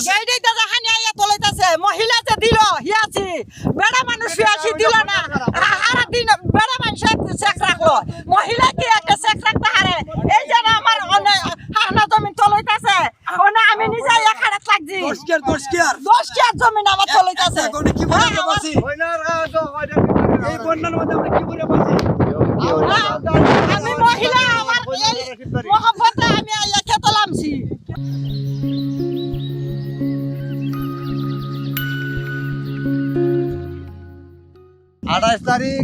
আছে এইটাই তো জাহানি আইয়া তোলাইতাছে মহিলা যে দিল হিয়াছি বেড়া মানুষ হিয়াছি দিল না সারা দিন বেড়া মানুষ চেক রাখলো মহিলা কি একটা চেক রাখতে হারে এই যে আমার অনেক হানা জমি তোলাইতাছে ওনা আমি নিজে এখানে লাগছি 10 কেয়ার জমি আমার তোলাইতাছে এখন কি বলতে পারছি এই বন্যার মধ্যে আমরা কি করে পাচ্ছি আমি মহিলা আমার মহব্বতে আমি আইয়া খেতে লামছি 28 তারিখ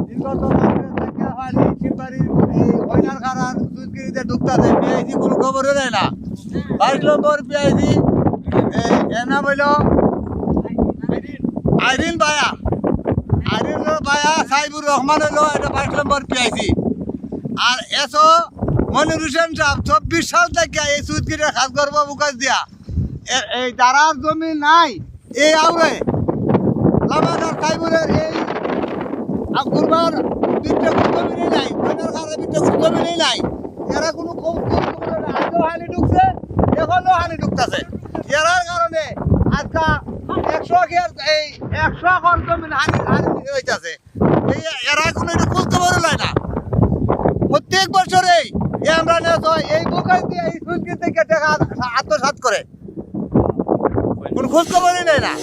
নির্বাচন দেখা হয়নি শিববাড়ির এই হইনার খারার সুদগিরিতে ঢুকতেছে পিআইসি কোনো খবরও দেয় না 22 নম্বর পিআইসি এর নাম হইল আইরিন বায়া সাইবুর রহমান হইল এটা 22 নম্বর পিআইসি আর এসো মনির হোসেন সাহেব 24 সাল থেকে এই সুদগিরির খাস করব বুকাস দিয়া এই যারার জমি নাই এই আউরে লামাদার সাইবুরের এই গুরবার বিদ্যা জমি নাই ওইনার কাছে বিদ্যা জমি নাই এরা কোনো আগেও হানি ঢুকছে এখনো হানি ঢুকতেছে এরার কারণে আজকা 100 কেয়ার এই 100 একর জমি হানি হইতাছে এরা কোনো এটা খোঁজ খবর লয় না প্রত্যেক বছরেই আমরা এই বোকাই দিয়ে এই সুন্দর থেকে টাকা আত্মসাৎ করে কোনো খোঁজ খবরই নেয় না।